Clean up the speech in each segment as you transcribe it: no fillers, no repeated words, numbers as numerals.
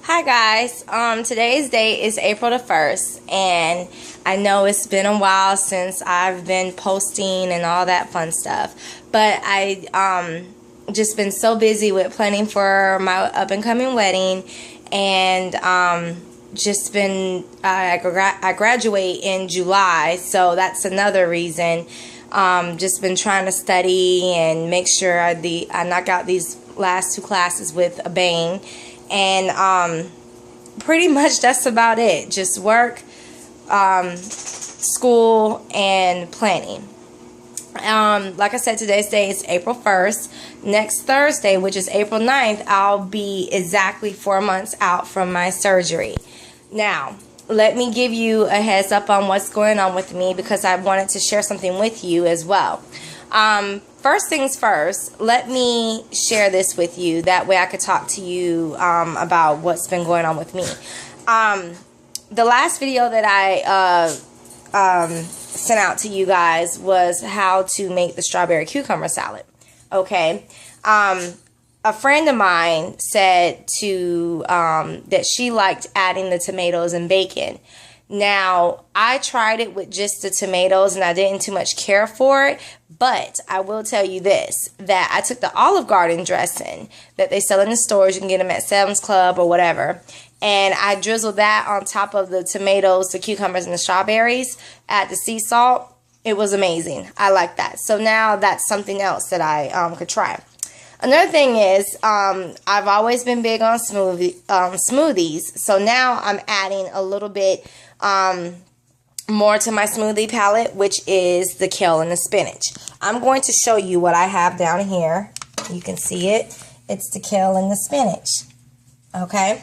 Hi guys, today's date is April the 1st, and I know it's been a while since I've been posting and all that fun stuff, but I just been so busy with planning for my up and coming wedding, and just been I graduate in July, so that's another reason. Just been trying to study and make sure I knock out these last two classes with a bang. And pretty much that's about it. Just work, school, and planning. Like I said, today's day is April 1st. Next Thursday, which is April 9th, I'll be exactly 4 months out from my surgery. Now, let me give you a heads up on what's going on with me, because I wanted to share something with you as well. First things first, let me share this with you. That way I could talk to you about what's been going on with me. The last video that I sent out to you guys was how to make the strawberry cucumber salad. Okay. A friend of mine said that she liked adding the tomatoes and bacon. Now, I tried it with just the tomatoes and I didn't too much care for it, but I will tell you this, that I took the Olive Garden dressing that they sell in the stores. You can get them at Sam's Club or whatever, and I drizzled that on top of the tomatoes, the cucumbers, and the strawberries, add the sea salt. It was amazing. I like that. So now that's something else that I could try. Another thing is, I've always been big on smoothies, so now I'm adding a little bit more to my smoothie palette, which is the kale and the spinach. I'm going to show you what I have down here. You can see it. It's the kale and the spinach. Okay.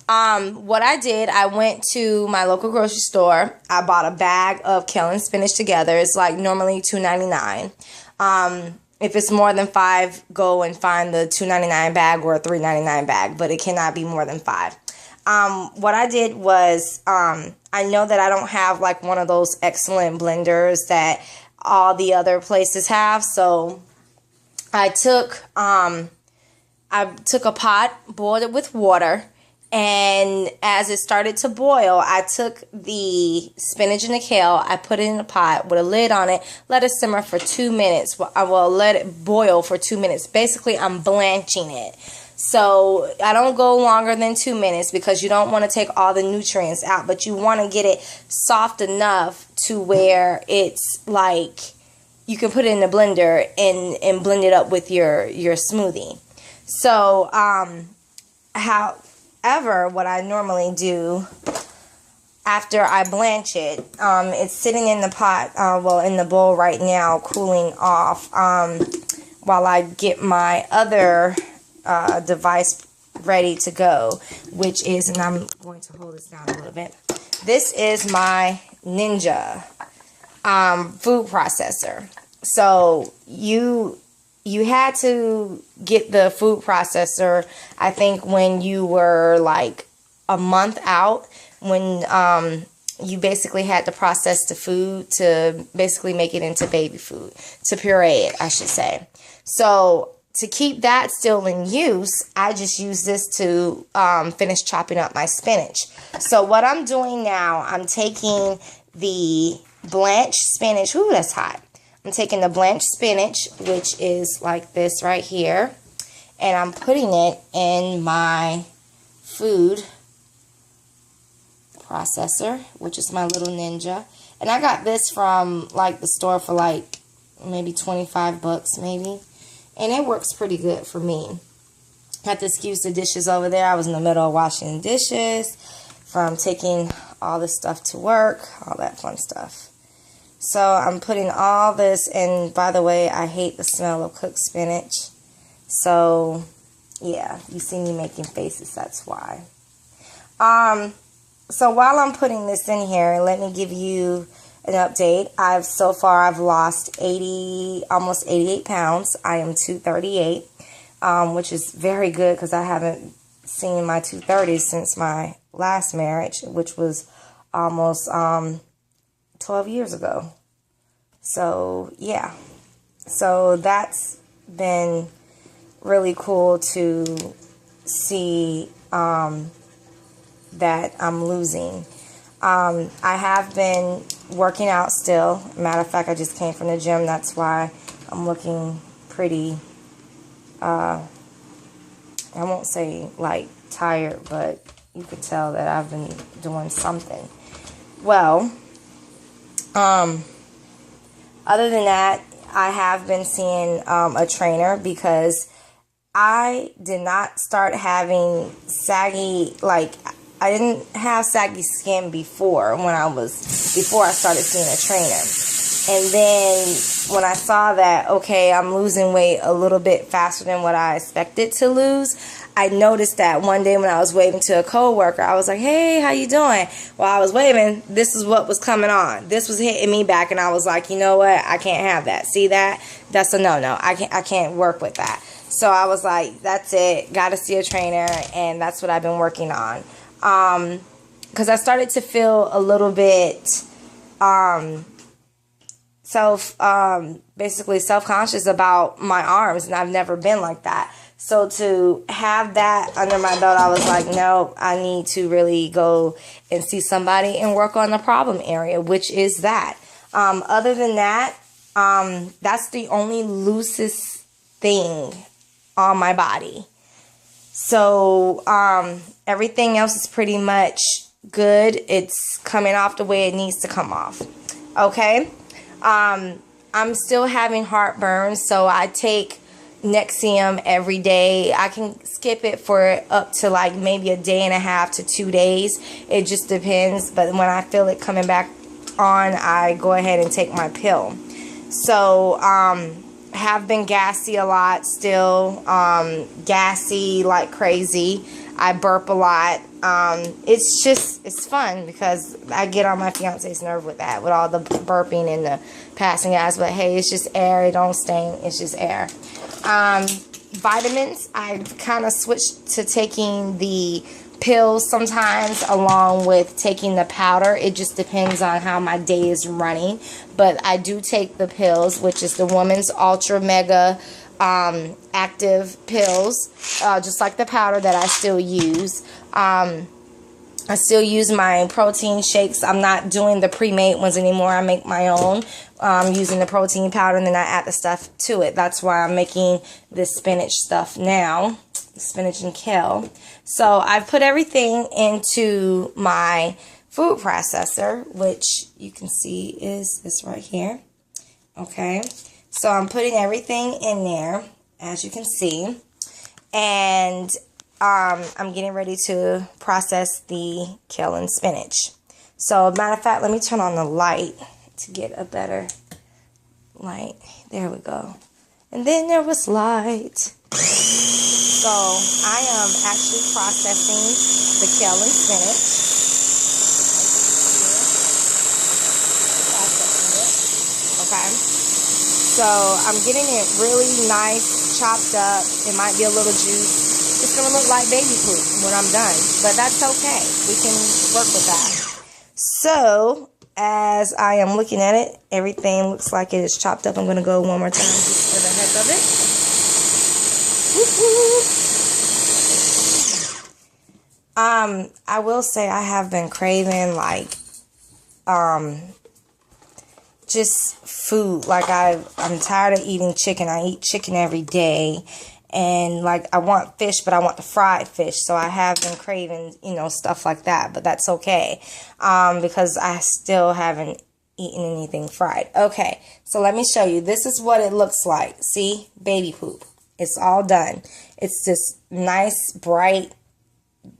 What I did, I went to my local grocery store. I bought a bag of kale and spinach together. It's like normally $2.99. If it's more than 5, go and find the $2.99 bag or a $3.99 bag, but it cannot be more than 5. What I did was, I know that I don't have like one of those excellent blenders that all the other places have, so I took a pot, boiled it with water, and as it started to boil, I took the spinach and the kale, I put it in a pot with a lid on it, let it simmer for 2 minutes. I will let it boil for 2 minutes. Basically, I'm blanching it. So I don't go longer than 2 minutes, because you don't want to take all the nutrients out, but you want to get it soft enough to where it's like you can put it in the blender and blend it up with your smoothie. So, however, what I normally do after I blanch it, it's sitting in the pot, in the bowl right now, cooling off, while I get my other device ready to go, which is, and I'm going to hold this down a little bit. This is my Ninja food processor. So you had to get the food processor, I think, when you were like a month out, when you basically had to process the food to basically make it into baby food, to puree it, I should say. So to keep that still in use, I just use this to finish chopping up my spinach. So what I'm doing now, I'm taking the blanched spinach. Ooh, that's hot. I'm taking the blanched spinach, which is like this right here, and I'm putting it in my food processor, which is my little Ninja. And I got this from like the store for like maybe 25 bucks maybe. And it works pretty good for me. I have to excuse the dishes over there. I was in the middle of washing dishes from taking all this stuff to work, all that fun stuff. So I'm putting all this, and by the way, I hate the smell of cooked spinach. So yeah, you see me making faces, that's why. So while I'm putting this in here, let me give you an update. So far I've lost almost 88 pounds. I am 238, which is very good, because I haven't seen my 230s since my last marriage, which was almost 12 years ago. So yeah, so that's been really cool to see that I'm losing. I have been working out still. Matter of fact, I just came from the gym. That's why I'm looking pretty, I won't say like tired, but you could tell that I've been doing something. Well, other than that, I have been seeing a trainer because I did not start having saggy, like, I didn't have saggy skin before before I started seeing a trainer. And then when I saw that, okay, I'm losing weight a little bit faster than what I expected to lose, I noticed that one day when I was waving to a coworker, I was like, hey, how you doing? While I was waving, this is what was coming on. This was hitting me back, and I was like, you know what? I can't have that. See that? That's a no-no. I can't work with that. So I was like, that's it. Got to see a trainer, and that's what I've been working on. Because I started to feel a little bit basically self-conscious about my arms, and I've never been like that. So to have that under my belt, I was like, no, I need to really go and see somebody and work on the problem area, which is that. Other than that, that's the only loosest thing on my body. So everything else is pretty much good. It's coming off the way it needs to come off. Okay. I'm still having heartburn, so I take Nexium every day. I can skip it for up to like maybe a day and a half to 2 days. It just depends. But when I feel it coming back on, I go ahead and take my pill. So, have been gassy a lot still. Gassy like crazy. I burp a lot. It's fun because I get on my fiance's nerve with that, with all the burping and the passing gas. But hey, it's just air. It don't stain. It's just air. Vitamins, I kind of switched to taking the pills sometimes along with taking the powder. It just depends on how my day is running. But I do take the pills, which is the Woman's Ultra Mega active pills, just like the powder that I still use. I still use my protein shakes. I'm not doing the pre-made ones anymore. I make my own using the protein powder, and then I add the stuff to it. That's why I'm making this spinach stuff now, spinach and kale. So I've put everything into my food processor, which you can see is this right here. Okay, so I'm putting everything in there, as you can see, and I'm getting ready to process the kale and spinach. So, matter of fact, let me turn on the light to get a better light. There we go. And then there was light. So, I am actually processing the kale and spinach. Okay. So, I'm getting it really nice, chopped up. It might be a little juice. It's going to look like baby poop when I'm done. But that's okay. We can work with that. So, as I am looking at it, everything looks like it is chopped up. I'm going to go one more time just for the heck of it. I will say I have been craving, like, just food. Like, I'm tired of eating chicken. I eat chicken every day. And, like, I want fish, but I want the fried fish. So I have been craving, you know, stuff like that. But that's okay. Because I still haven't eaten anything fried. Okay. So let me show you. This is what it looks like. See? Baby poop. It's all done. It's this nice, bright,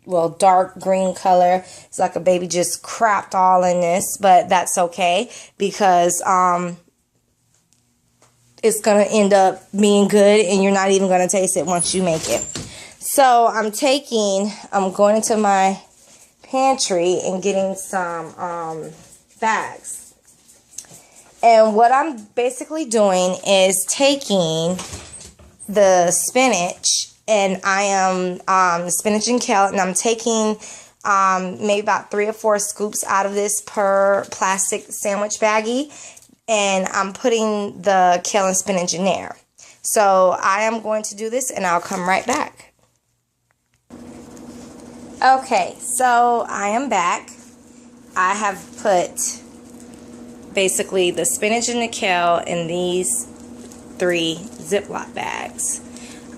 well, dark green color. It's like a baby just crapped all in this. But that's okay. Because, it's going to end up being good, and you're not even going to taste it once you make it. So I'm going into my pantry and getting some bags. And what I'm basically doing is taking the spinach, and I am the spinach and kale, and I'm taking maybe about 3 or 4 scoops out of this per plastic sandwich baggie. And I'm putting the kale and spinach in there. So I am going to do this, and I'll come right back. Okay, so I am back. I have put basically the spinach and the kale in these 3 Ziploc bags.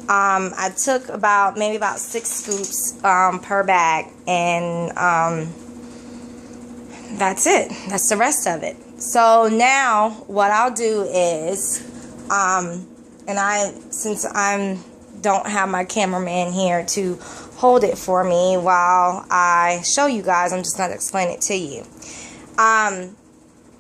I took maybe about 6 scoops per bag, and that's it. That's the rest of it. So now what I'll do is, since I don't have my cameraman here to hold it for me while I show you guys, I'm just going to explain it to you.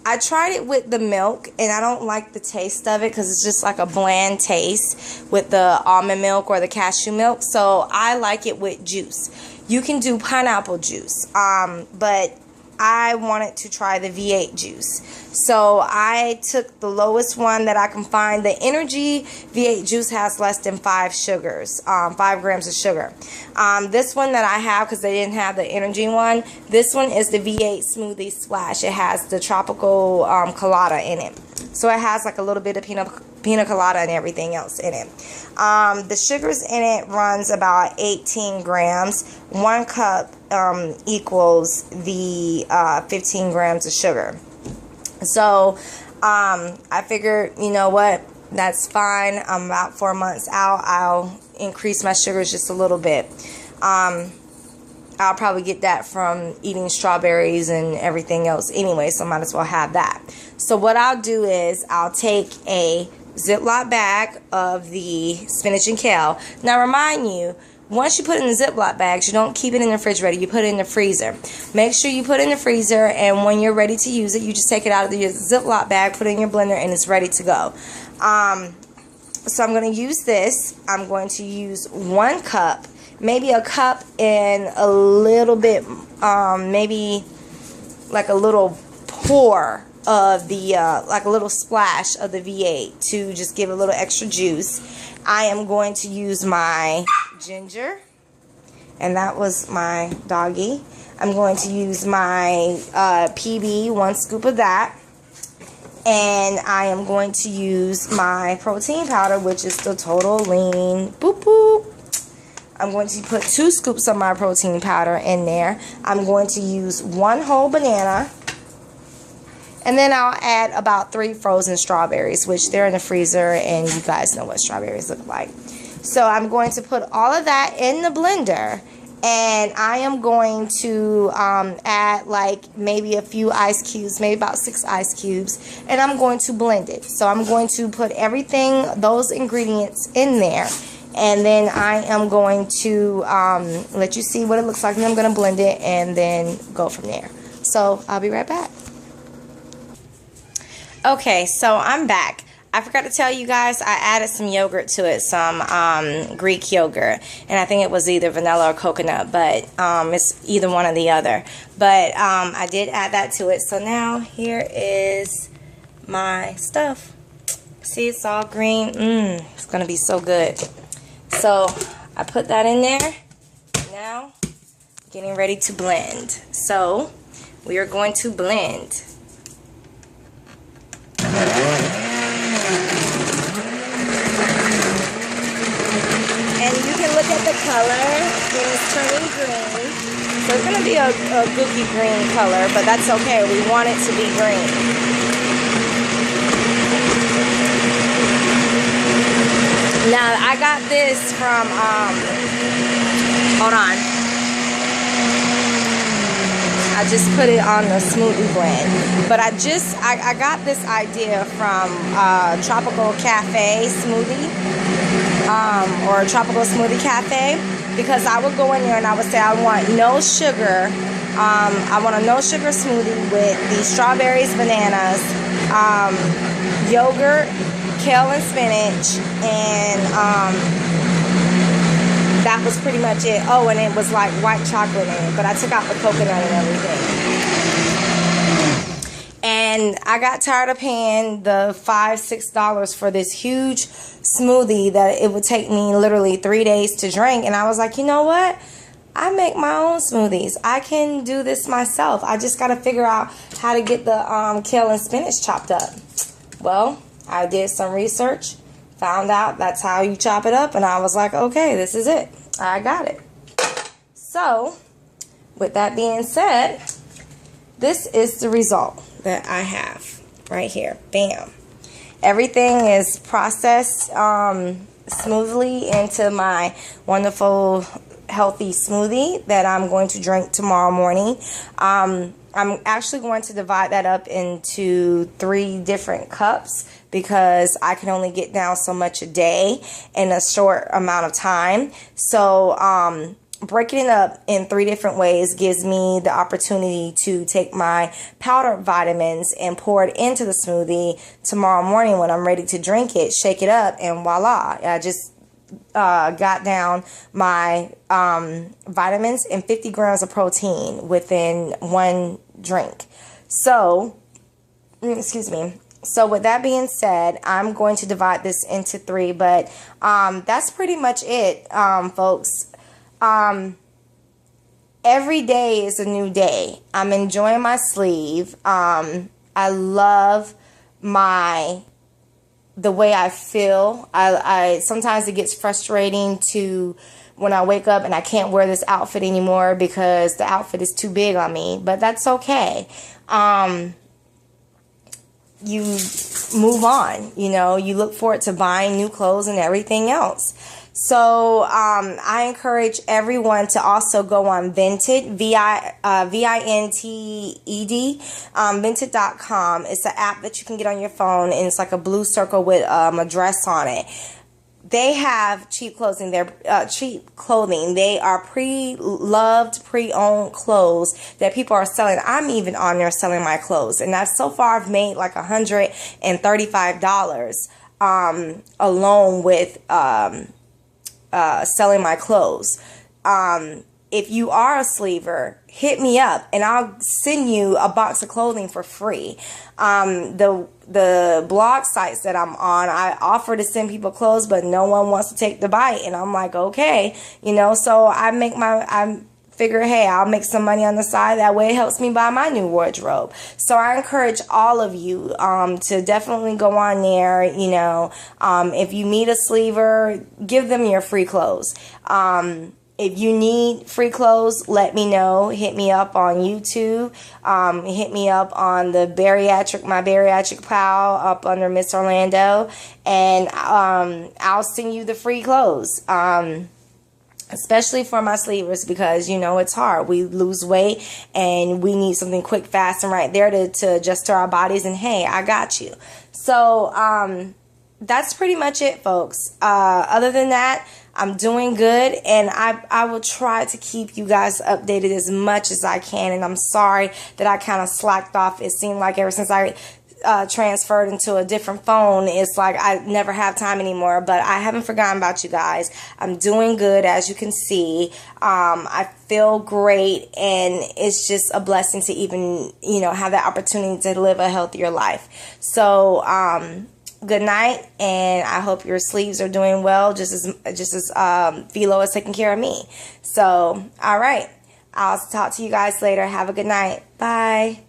I tried it with the milk, and I don't like the taste of it because it's just like a bland taste with the almond milk or the cashew milk. So I like it with juice. You can do pineapple juice, but I wanted to try the V8 juice. So I took the lowest one that I can find. The Energy V8 juice has less than 5 grams of sugar. This one that I have, because they didn't have the Energy one, this one is the V8 Smoothie Splash. It has the tropical colada in it. So it has like a little bit of pina colada and everything else in it. The sugars in it runs about 18 grams. 1 cup equals the 15 grams of sugar. So I figured, you know what, that's fine. I'm about 4 months out. I'll increase my sugars just a little bit. I'll probably get that from eating strawberries and everything else anyway, so might as well have that. So what I'll do is I'll take a Ziploc bag of the spinach and kale. Now remind you, once you put it in the Ziploc bags, you don't keep it in the refrigerator. You put it in the freezer. Make sure you put it in the freezer, and when you're ready to use it, you just take it out of the Ziploc bag, put it in your blender, and it's ready to go. So I'm going to use this. I'm going to use 1 cup, maybe a cup and a little bit, maybe like a little pour of the, like a little splash of the V8 to just give a little extra juice. I am going to use my ginger, and that was my doggy. I'm going to use my PB, 1 scoop of that, and I am going to use my protein powder, which is the Total Lean. Boop boop. I'm going to put 2 scoops of my protein powder in there. I'm going to use 1 whole banana, and then I'll add about 3 frozen strawberries, which they're in the freezer, and you guys know what strawberries look like. So I'm going to put all of that in the blender, and I am going to add like maybe a few ice cubes, maybe about 6 ice cubes, and I'm going to blend it. So I'm going to put everything, those ingredients in there, and then I am going to let you see what it looks like, and I'm going to blend it and then go from there. So I'll be right back. Okay, so I'm back. I forgot to tell you guys, I added some yogurt to it, some Greek yogurt, and I think it was either vanilla or coconut, but it's either one or the other. But I did add that to it. So now here is my stuff. See, it's all green. It's going to be so good. So I put that in there. Now, getting ready to blend. So we are going to blend. And you can look at the color when it's turning green. So it's going to be a gooky green color, but that's okay. We want it to be green. Now, I got this from, hold on. I just put it on the smoothie blend. But I got this idea from Tropical Cafe Smoothie. Or Tropical Smoothie Cafe, because I would go in there and I would say I want no sugar. I want a no sugar smoothie with the strawberries, bananas, yogurt, kale and spinach, and that was pretty much it. Oh, and it was like white chocolate in it, but I took out the coconut and everything. And I got tired of paying the $5-6 for this huge smoothie that it would take me literally 3 days to drink. And I was like, you know what? I make my own smoothies. I can do this myself. I just got to figure out how to get the kale and spinach chopped up. Well, I did some research, found out that's how you chop it up, and I was like, okay, this is it. I got it. So with that being said, this is the result that I have right here. Bam. Everything is processed smoothly into my wonderful healthy smoothie that I'm going to drink tomorrow morning. I'm actually going to divide that up into 3 different cups because I can only get down so much a day in a short amount of time. So breaking it up in 3 different ways gives me the opportunity to take my powdered vitamins and pour it into the smoothie tomorrow morning when I'm ready to drink it, shake it up, and voila. I just got down my vitamins and 50 grams of protein within 1 drink. So, excuse me. So with that being said, I'm going to divide this into 3, but that's pretty much it, folks. Every day is a new day. I'm enjoying my sleeve. I love the way I feel. I sometimes it gets frustrating to when I wake up and I can't wear this outfit anymore because the outfit is too big on me, but that's okay. You move on, you look forward to buying new clothes and everything else. So I encourage everyone to also go on Vinted, Vinted, Vinted.com. It's an app that you can get on your phone, and it's like a blue circle with a dress on it. They have cheap clothing. Cheap clothing. They are pre-loved, pre-owned clothes that people are selling. I'm even on there selling my clothes, and so far I've made like $135 alone with selling my clothes. If you are a sleever, hit me up and I'll send you a box of clothing for free. The blog sites that I'm on, I offer to send people clothes, but no one wants to take the bite, and I'm like, okay, so I figure, hey, I'll make some money on the side. That way it helps me buy my new wardrobe. So I encourage all of you to definitely go on there. If you meet a sleever, give them your free clothes. If you need free clothes, let me know. Hit me up on YouTube. Hit me up on my bariatric pal up under Miss Orlando, and I'll send you the free clothes. Especially for my sleevers, because it's hard. We lose weight and we need something quick, fast, and right there to adjust to our bodies. And hey, I got you. So that's pretty much it, folks. Other than that, I'm doing good, and I will try to keep you guys updated as much as I can. And I'm sorry that I kind of slacked off. It seemed like ever since I transferred into a different phone, it's like I never have time anymore, but I haven't forgotten about you guys. I'm doing good, as you can see. I feel great, and it's just a blessing to even have that opportunity to live a healthier life. So good night, and I hope your sleeves are doing well, just as Philo is taking care of me. So all right, I'll talk to you guys later. Have a good night. Bye.